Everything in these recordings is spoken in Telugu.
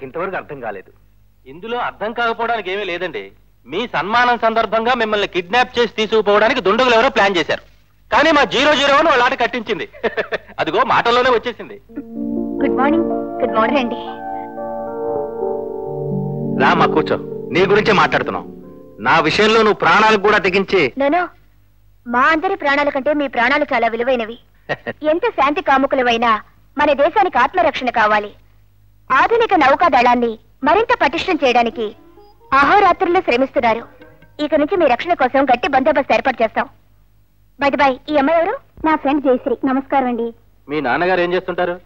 ఇంతవరకు అర్థం కాలేదు. ఇందులో అర్థం కాకపోవడానికి ఏమీ లేదండి. మీ సన్మానం సందర్భంగా మిమ్మల్ని కిడ్నాప్ చేసి తీసుకుపోవడానికి దుండగులు ఎవరో ప్లాన్ చేశారు. కానీ మా 001 వాళ్ళ ఆట కట్టించింది. అదిగో మాటల్లోనే వచ్చేసింది. Good morning. గుడ్ మార్నింగ్ అండి. రామా కూర్చో. నీ గురించే మాట్లాడుతున్నావు. నా విషయంలో నువ్వు ప్రాణాలకు కూడా తెగించి. నో, మా అందరి ప్రాణాల కంటే మీ ప్రాణాలు చాలా విలువైనవి. ఎంత శాంతి కాముకులమైనా మన దేశానికి ఆత్మరక్షణ కావాలి. ఆధునిక నౌకా దళాన్ని మరింత పటిష్టం చేయడానికి అహోరాత్రులు శ్రమిస్తున్నారు. ఇక నుంచి మీ రక్షణ కోసం గట్టి బందోబస్తు ఏర్పాటు చేస్తాం. బై ఈ అమ్మాయి ఎవరు? నా ఫ్రెండ్ జయశ్రీ. నమస్కారం అండి. మీ నాన్నగారు ఏం చేస్తుంటారు?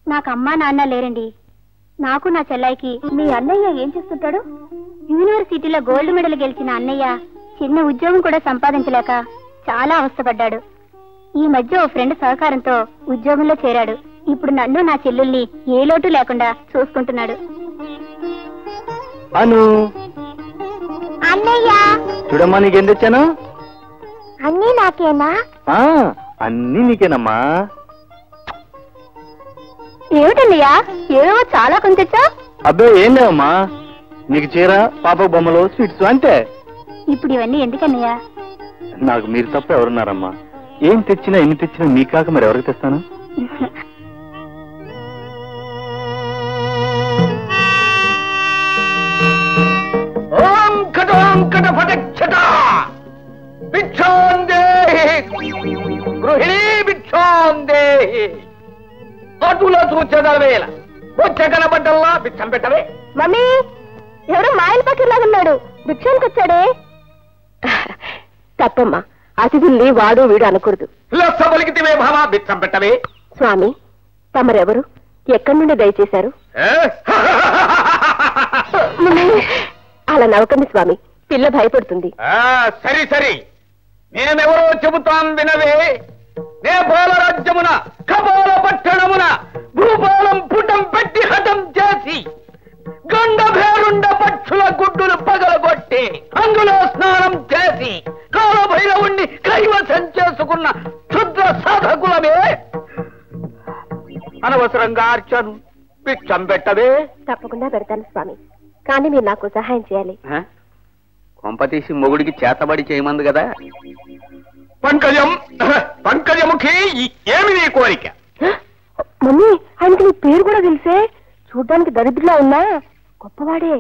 నాకు అమ్మా నాన్న లేరండి. నాకు నా చెల్లాయికి. మీ అన్నయ్య ఏం చేస్తుంటాడు? యూనివర్సిటీలో గోల్డ్ మెడల్ గెలిచిన అన్నయ్య చిన్న ఉద్యోగం కూడా సంపాదించలేక చాలా అవస్థపడ్డాడు. ఈ మధ్య ఓ ఫ్రెండ్ సహకారంతో ఉద్యోగంలో చేరాడు. ఇప్పుడు నన్ను నా చెల్లెల్ని ఏ లోటు లేకుండా చూసుకుంటున్నాడు. అను అన్నయ్య చూడమ్మా, నీకేం తెచ్చాను? అన్నీ నాకేనా? అన్నీ నీకేనమ్మా. ఏమిటన్నయ్యా, ఏమో చాలా కొంచెం తెచ్చా. అబ్బే ఏం లేవమ్మా, నీకు చీర, పాప బొమ్మలు, స్వీట్స్ అంతే. ఇప్పుడు ఇవన్నీ ఎందుకన్నయ్యా? నాకు మీరు తప్ప ఎవరున్నారమ్మా? ఏం తెచ్చినా ఎన్ని తెచ్చినా మీ కాక మరి ఎవరికి తెస్తాను? అటులో చూచేదవేళ వచ్చే కనబడ్డల్లా బిచ్చం పెట్టవే. మమ్మీ, ఎవరో మాయల పక్కలాగున్నాడు. భిక్షానికి వచ్చాడే. తప్పమ్మా, అతిథుల్ని వాడు వీడు అనకూడదు. లెస్స పలికితివే భావా, బిచ్చం పెట్టవే. స్వామి, తమరెవరు? ఎక్కడి నుండి దయచేశారు? అలా నవ్వకండి స్వామి, పిల్ల భయపడుతుంది. సరి సరి, మేమెవరో చెబుతాం వినవే. నేపాల రాజ్యమున కపాల పట్టణమున భూపాలం పుటం పెట్టి హతం చేసి గండభేరుండ పక్షుల గుడ్డులు పగలగొట్టి అందులో స్నానం చేసి కాలభైరవుణ్ణి కైవసం చేసుకున్న క్షుద్ర సాధకులమే. అనవసరంగా అర్చను బిచ్చం పెట్టవే. తప్పకుండా పెడతాను స్వామి, కానీ మీరు నాకు సహాయం చేయాలి. కొంపతీసి మొగుడికి చేతబడి చేయమంది కదా. పంకజముఖి, ఏమి నీ కోరిక? మమ్మీ, ఆయనకి నీ పేరు కూడా తెలిసే. చూడ్డానికి దరిద్రులా ఉన్నా గొప్పవాడే.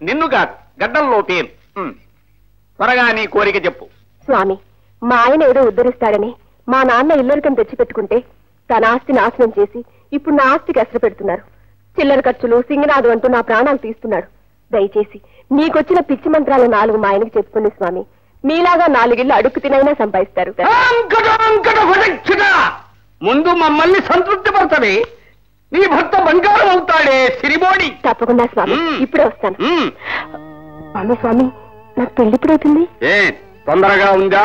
నిన్ను కాదు, గడ్డంలో పేరు. త్వరగా నీ కోరిక చెప్పు. స్వామి, మా ఆయన ఏదో ఉద్ధరిస్తాడని మా నాన్న ఇల్లరికం తెచ్చిపెట్టుకుంటే తన ఆస్తి నాశనం చేసి ఇప్పుడు నా ఆస్తికి అసలు పెడుతున్నారు. చిల్లర ఖర్చులు, సింగనాదు అంటూ నా ప్రాణాలు తీస్తున్నాడు. దయచేసి నీకొచ్చిన పిచ్చి మంత్రాలు 4 మా ఆయనకి చెప్పుకోండి స్వామి. మీలాగా 4 ఇళ్ళు అడుక్కు తినైనా సంపాదిస్తారు. ముందు మమ్మల్ని సంతృప్తి పరచవే. నీ భర్త బంగారం అవుతాడే సిరిబోడి. తప్పకుండా స్వామి, ఇప్పుడే వస్తాను. స్వామి స్వామి, నాకు పెళ్లి ఎప్పుడవుతుంది? ఏ తొందరగా ఉందా?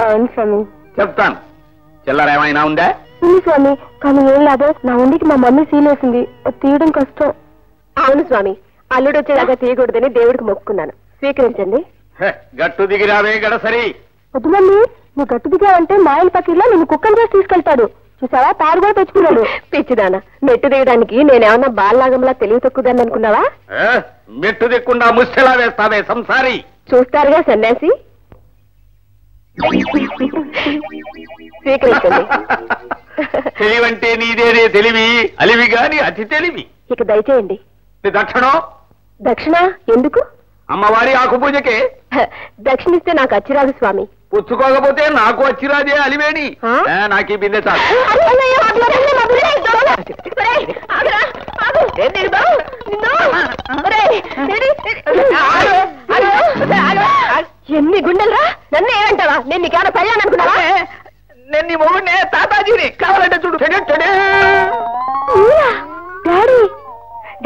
అవును స్వామి. చెప్తాను. చిల్లర ఏమైనా ఉందా? ఉంది స్వామి, కానీ ఏం లేదు. నా ఉండికి మా మమ్మీ సీలేసింది, తీయడం కష్టం. అవును స్వామి, అల్లుడు వచ్చేదాకా తీయకూడదని దేవుడికి మొక్కుకున్నాను. స్వీకరించండి. గట్టు దిగిరావే గడసరి. వద్దు మమ్మీ, నువ్వు గట్టు దిగావంటే మా ఇల్లు పక్కలో నిన్ను కుక్కను చేసి తీసుకెళ్తాడు. చూసావా, తాడు కూడా తెచ్చుకున్నాడు. పిచ్చిదానా, మెట్టు దిగడానికి నేనేమన్నా బాలలాగంలా తెలివి తక్కువదాన్ని అనుకున్నావా? మెట్టు దిక్కుండా ముష్టెలా వేస్తావే సంసారి. చూస్తారుగా సన్యాసి. స్వీకరించండి. తెలివంటే నీదేనే తెలివి, అలివి గాని అతి తెలివి. ఇక దయచేయండి. దక్షిణం? దక్షిణ ఎందుకు? అమ్మవారి ఆకు పూజకే. దక్షిణిస్తే నాకు అచ్చిరాదు స్వామి. పుచ్చుకోకపోతే నాకు వచ్చిరాదే అలివేణి. నాకు ఈ బిందె చాలు. ఎన్ని గుండెలరా, నన్ను ఏమంటావా? నేను నీకేమైనా పెళ్ళాను అనుకున్నావా? నేను నీ మొగుడినే, తాతాజీని. కావాలంటే చూడు.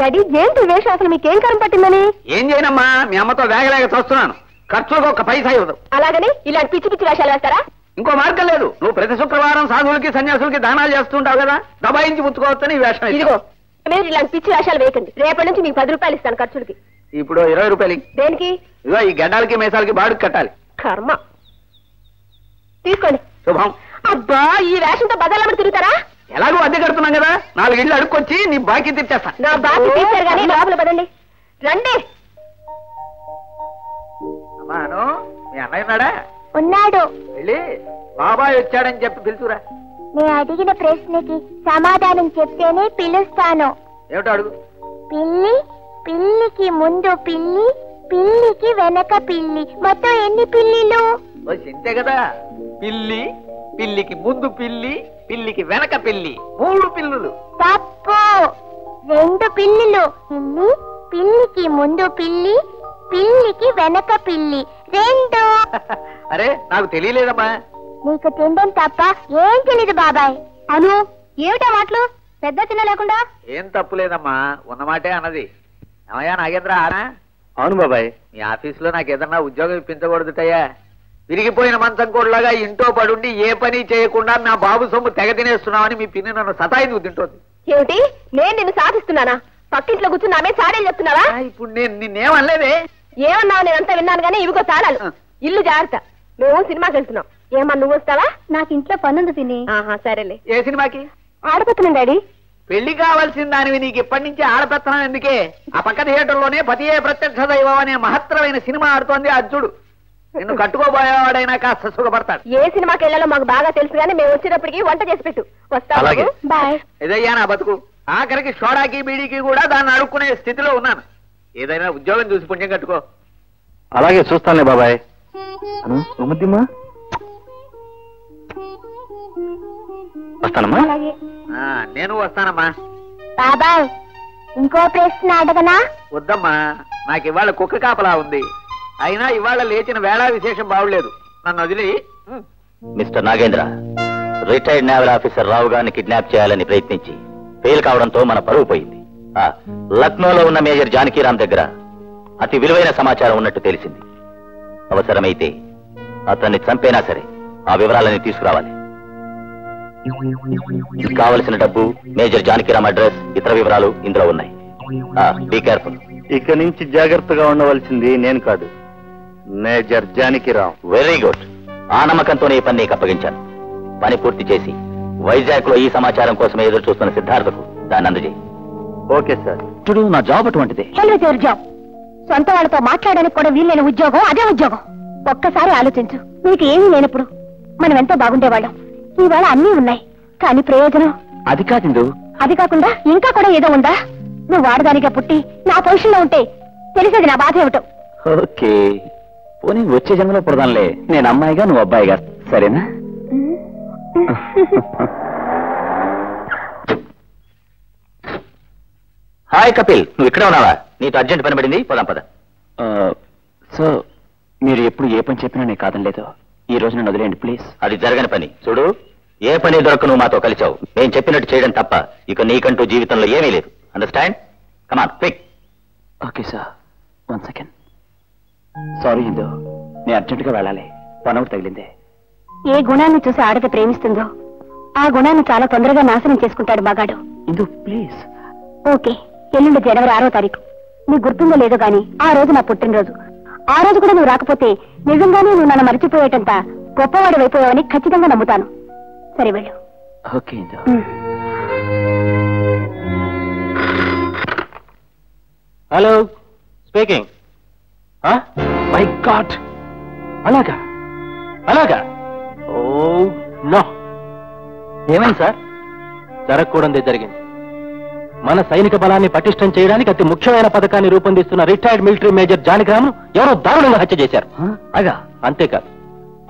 డాడీ డాడీ, ఏంటి వేషం? అసలు మీకేం కరం పట్టిందని? ఏం చేయనమ్మా, మీ అమ్మతో వేగలేక చూస్తున్నాను. ఖర్చులకు ఒక పైసా ఇవ్వదు. అలాగని ఇలాంటి పిచ్చి పిచ్చి వేషాలు వేస్తారా? ఇంకో మార్గం లేదు. నువ్వు ప్రతి శుక్రవారం సాధువులకి సన్యాసులకి దానాలు చేస్తుంటావు కదా, దబాయించి పుచ్చుకోవచ్చని ఈ వేషం. ఇదిగో, మీరు ఇలాంటి పిచ్చి వేషాలు వేయకండి. రేపటి నుంచి మీకు 10 రూపాయలు ఇస్తాను ఖర్చులకి. ఇప్పుడు 20 రూపాయలు. దేనికి? ఇదిగో ఈ గడ్డాలకి మేసాలకి బాడుకు కట్టాలి. కర్మ. తీసుకోండి. శుభం. అబ్బా, ఈ వేషంతో బజార్లో తిరుగుతారా? ఎలాగో అద్దె కడుతున్నాం కదా, 4 ఇళ్ళు అడుక్కొచ్చి నీ బాకీ తిట్టేస్తా. నా బాకీ తీశారు కానీ లోపల పదండి. రండి. అమ్మాను, మీ అన్నయ్య ఉన్నాడా? ఉన్నాడు. వెళ్ళి బాబాయ్ వచ్చాడని చెప్పి పిలుచురా. నేను అడిగిన ప్రశ్నకి సమాధానం చెప్తేనే పిలుస్తాను. ఏమిటో అడుగు. పిల్లి, పిల్లికి ముందు పిల్లి, పిల్లికి వెనక పిల్లి, మొత్తం ఎన్ని పిల్లిలు? చింతే కదా. పిల్లి, పిల్లికి ముందు పిల్లి, పిల్లికి వెనక పిల్లి, 3 పిల్లులు. తప్పు. 2 పిల్లులు. పిల్లి, పిల్లికి ముందు పిల్లి, పిల్లికి వెనక పిల్లి, 2. అరే, నాకు తెలియలేదమ్మా. నీకు తిండం తప్ప ఏం తెలీదు బాబాయ్. అను, ఏమిటా మాటలు? పెద్ద చిన్న లేకుండా. ఏం తప్పులేదమ్మా, ఉన్నమాటే అన్నది. ఏమయ్యా నాగేంద్ర? అవును బాబాయ్. మీ ఆఫీసులో నాకు ఏదన్నా ఉద్యోగం ఇప్పించకూడదుటయ్యా. విరిగిపోయిన మంచం కోడ్లాగా ఇంట్లో పడుండి ఏ పని చేయకుండా నా బాబు సొమ్ము తెగ తినేస్తున్నావని మీ పిన్ని నన్ను సతాయిందుకు తింటోంది. ఏమిటి? నేను నిన్ను సాధిస్తున్నానా? పక్కింట్లో కూర్చున్నామే సాడేం చెప్తున్నావా? ఇప్పుడు నేను నిన్నేమనలేదే. ఏమన్నావు? నేనంతా విన్నాను గానీ ఇవిగో తాళాలు. ఇల్లు జాగ్రత్త. మేము సినిమాకి వెళ్తున్నాం. ఏమన్నా నువ్వు వస్తావా? నాకు ఇంట్లో పనుంది తిని. సరేలే. ఏ సినిమాకి? ఆడపోతున్నాం డాడీ. పెళ్లి కావాల్సిన దానివి నీకు ఇప్పటి నుంచి ఆడపెత్తనం ఎందుకే? ఆ పక్క థియేటర్లోనే పతియే ప్రత్యక్ష దైవం అనే మహత్తరమైన సినిమా ఆడుతోంది. అర్జుడు నిన్ను కట్టుకోబోయేవాడైనా కాస్త సుఖపడతాడు. ఏ సినిమాకి వెళ్ళాలో మాకు బాగా తెలుసు కానీ మేము వచ్చేటప్పటికి వంట చేసి పెట్టు. వస్తాను. బాయ్. ఇదయ్యా నా బతుకు. ఆఖరికి షోడాకి బీడీకి కూడా దాన్ని అడుక్కునే స్థితిలో ఉన్నాను. ఏదైనా ఉద్యోగం చూసి పుణ్యం కట్టుకో. అలాగే చూస్తానులే బాబాయ్. ముద్దిమ్మా, వస్తానమ్మా. నేను వస్తానమ్మా. బాబాయ్, ఇంకో ప్రశ్న అడగనా? వద్దమ్మా, నాకు ఇవాళ కుక్క కాపలా ఉంది. అయినా ఇవాళ లేచిన వేళ విశేషం బాగులేదు. నన్ను వదిలి. Mister Nagendra, retired naval officer Rao గారిని కిడ్నాప్ చేయాలని ప్రయత్నించి ఫెయిల్ కావడంతో మన పరువు పోయింది. లక్నోలో ఉన్న మేజర్ జానకీరామ్ దగ్గర అతి విలువైన సమాచారం ఉన్నట్టు తెలిసింది. అవసరమైతే అతన్ని చంపేనా సరే ఆ వివరాలన్నీ తీసుకురావాలి. కావలసిన డబ్బు, మేజర్ జానకీరామ్ అడ్రస్, ఇతర వివరాలు ఇందులో ఉన్నాయి. Be careful. ఇక నుంచి జాగ్రత్తగా ఉండవలసింది నేను కాదు, మేజర్ జానకీరామ్. Very good. ఆ నమ్మకంతోనే ఈ పని నీకు అప్పగించాను. పని పూర్తి చేసి వైజాగ్ లో ఈ సమాచారం కోసం ఎదురు చూస్తున్న సిద్ధార్థకు దాన్ని అందజేయి. Okay sir. చూడు, నా జాబ్ అటువంటిది. జాబ్ సొంత వాళ్ళతో మాట్లాడడానికి కూడా వీల్లేని ఉద్యోగం అదే ఉద్యోగం. ఒక్కసారి ఆలోచించు. నీకు ఏమీ లేనప్పుడు మనం ఎంతో బాగుండేవాళ్ళం. ఇవాళ అన్నీ ఉన్నాయి, కానీ ప్రయోజనం అది కాదు. అది కాకుండా ఇంకా కూడా ఏదో ఉందా? నువ్వు వాడదానిగా పుట్టి నా పొజిషన్ లో ఉంటే తెలిసేది నా బాధ ఏమిటో. ఓకే, పోనీ వచ్చే జన్మలో పుడదాంలే. నేను అమ్మాయిగా, నువ్వు అబ్బాయిగా, సరేనా? హాయ్ కపిల్, నువ్వు ఇక్కడే ఉన్నావా? నీతో అర్జెంట్ పని పడింది, పోదాం పద. సో మీరు ఎప్పుడు ఏ పని చెప్పినా నేను కాదనలేదు. ఈ రోజు నన్ను వదిలేయండి ప్లీజ్. అది జరగని పని. చూడు, ఏ పని దొరక నువ్వు మాతో కలిసావు. నేను చెప్పినట్టు చేయడం తప్ప ఇక నీకంటూ జీవితంలో ఏమీ లేదు. Understand? Come on quick. Okay sir, 1 second. Sorry Indu, నేను అర్జెంటుగా వెళ్ళాలి. పనవుట్ తగిలిందే. ఏ గుణాన్ని చూసి ఆడది ప్రేమిస్తుందో ఆ గుణాన్ని చాలా తొందరగా నాశనం చేసుకుంటాడు మగాడు. ఇందు ప్లీజ్. ఓకే, ఎల్లుండి జనవరి 6వ తారీఖు. నీకు గుర్తుందో లేదో గాని ఆ రోజు నా పుట్టినరోజు. ఆ రోజు కూడా నువ్వు రాకపోతే నిజంగానే నువ్వు నన్ను మర్చిపోయేటంత గొప్పవాడు అయిపోయావని ఖచ్చితంగా నమ్ముతాను. సరే వెళ్ళు. Okay Indu. Hello, speaking. My God, అలాగా అలాగా? Oh no. ఏమైంది సార్? జరగకూడదే జరిగింది. మన సైనిక బలాన్ని పటిష్టం చేయడానికి అతి ముఖ్యమైన పథకాన్ని రూపొందిస్తున్న రిటైర్డ్ మిలిటరీ మేజర్ జానకిరామ్ను ఎవరో దారుణంగా హత్య చేశారు. అగా అంతేకాదు,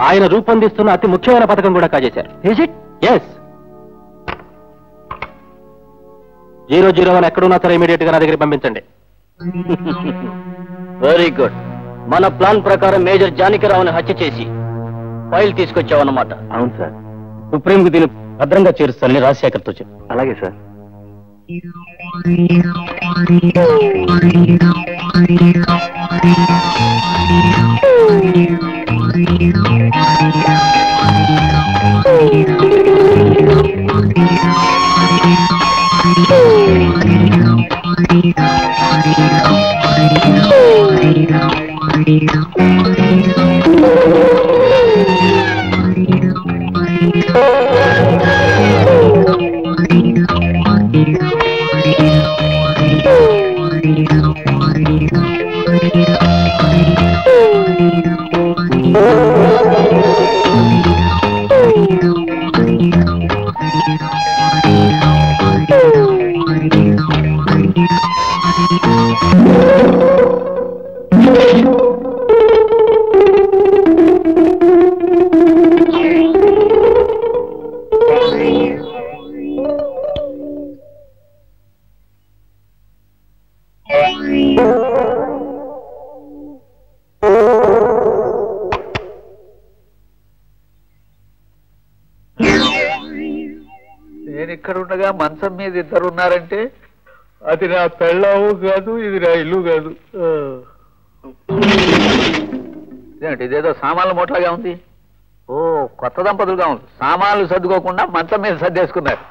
ఆయన రూపొందిస్తున్న అతి ముఖ్యమైన పథకం కూడా కాజేశారు. ఎస్. 001 ఎక్కడున్నా సరే ఇమీడియట్ గా నా దగ్గర పంపించండి. Very good. మన ప్లాన్ ప్రకారం మేజర్ జానకిరావుని హత్య చేసి ఫైల్ తీసుకొచ్చావన్నమాట. అవును సార్. సుప్రీంకు దీన్ని భద్రంగా చేరుస్తానని రాజశేఖర్తో చెప్పు. అలాగే సార్. నేను ఇక్కడ ఉండగా మంచం మీద ఇద్దరు ఉన్నారంటే అది నా పెళ్ళాము కాదు, ఇది నా ఇల్లు కాదు. ఇదేంటి, ఇదేదో సామాన్ల మూటలాగా ఉంది. ఓ, కొత్త దంపతులుగా ఉంది. సామాన్లు సర్దుకోకుండా మంచం మీద సర్దేసుకున్నారు.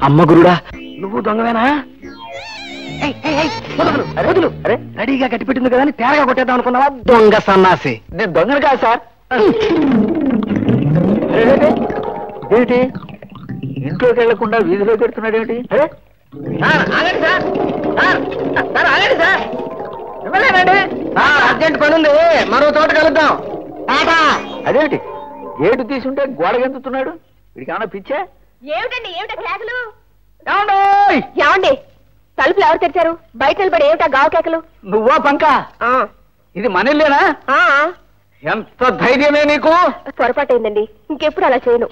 అమ్మ గురుడా, నువ్వు దొంగవేనా? అరే, రెడీగా కట్టిపెట్టింది కదా అని తేరగా కొట్టేద్దాం అనుకున్నావా? దొంగ సన్నాసి. నేను దొంగను కాదు సార్. ఇదేంటి, ఇంట్లోకి వెళ్లకుండా వీధిలోకి పెడుతున్నాడు ఏమిటి? అర్జెంట్ పని ఉంది, మరో చోట కలుద్దాం. అదేమిటి, గేటు తీసుంటే గోడ గెంతుతున్నాడు? వీడికి ఏమన్నా పిచ్చా? ఏమిటండి, ఏమిటా కేకలు? ఏమండి, తలుపులు ఎవరు తెరిచారు? బయట నిలబడి ఏమిటా గావు కేకలు? నువ్వా పంక? ఇది మన ఇల్లేనా? ఎంత ధైర్యమే నీకు? పొరపాటైందండి, ఇంకెప్పుడు అలా చేయను.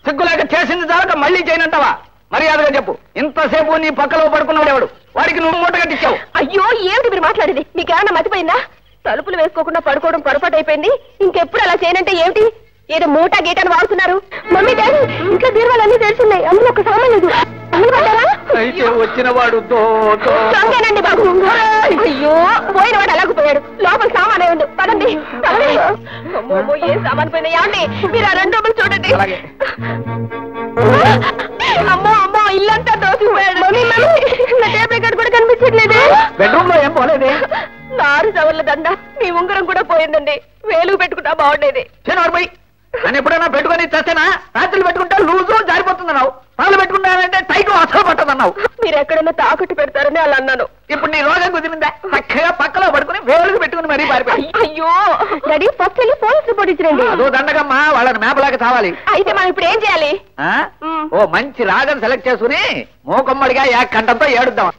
సిగ్గులేక చేసింది చాలక మళ్ళీ చేయనంటావా? మర్యాదగా చెప్పు, ఇంతసేపు నీ పక్కలో పడుకున్నాడు ఎవడు? వాడికి నువ్వు మూట కట్టించావు. అయ్యో, ఏమిటి మీరు మాట్లాడేది? మీకేమన్నా మతిపోయిందా? తలుపులు వేసుకోకుండా పడుకోవడం పొరపాటు అయిపోయింది. ఇంకెప్పుడు అలా చేయనంటే ఏమిటి? ఏదో మూట గీటని వాడుతున్నారు. మమ్మీ డాడీ, ఇంట్లో బీరువాలన్నీ తెలుసున్నాయి, అందులో ఒక సామాన్ లేదు. అయితే వచ్చిన వాడు దొంగేనండి బాబు. అయ్యో, పోయిన వాడు అలాగపోయాడు. లోపల సామానే ఉంది. పదండి. అమ్మో, ఏ సామాన్ పోయినా? ఏమండి, మీరు ఆ 2 రూపాయలు చూడండి. అమ్మో అమ్మో, ఇల్లంతా దోసిపోయాడు. నా టేప్ రికార్డ్ కూడా కనిపించట్లేదు. బెడ్రూమ్ లో ఏం పోలేదే? 6 సవర్ల దండ, మీ ఉంగరం కూడా పోయిందండి. వేలు పెట్టుకుంటా బాగుండేది. అని ఎప్పుడైనా పెట్టుకుని చేస్తేనా? రాత్రులు పెట్టుకుంటా లూజు జారిపోతుందన్నావు, పాలు పెట్టుకుంటానంటే టైట్ అసలు పట్టదన్నావు. మీరు ఎక్కడైనా తాకట్టు పెడతారని అలా అన్నాను. ఇప్పుడు నీ రోగం కుదిరిందా? చక్కగా పక్కలో పడుకుని వేలుగు పెట్టుకుని మరీ పారిపోయి. అయ్యో డాడీ, ఫస్ట్ వెళ్ళి పోలీస్ రిపోర్ట్ ఇచ్చిరండి. అదో దండగమ్మా, వాళ్ళని మేపలాగా చావాలి. అయితే మనం ఇప్పుడు ఏం చేయాలి? ఓ మంచి రాగం సెలెక్ట్ చేసుకుని మోకమ్మడిగా కంఠంతో ఏడుద్దాం.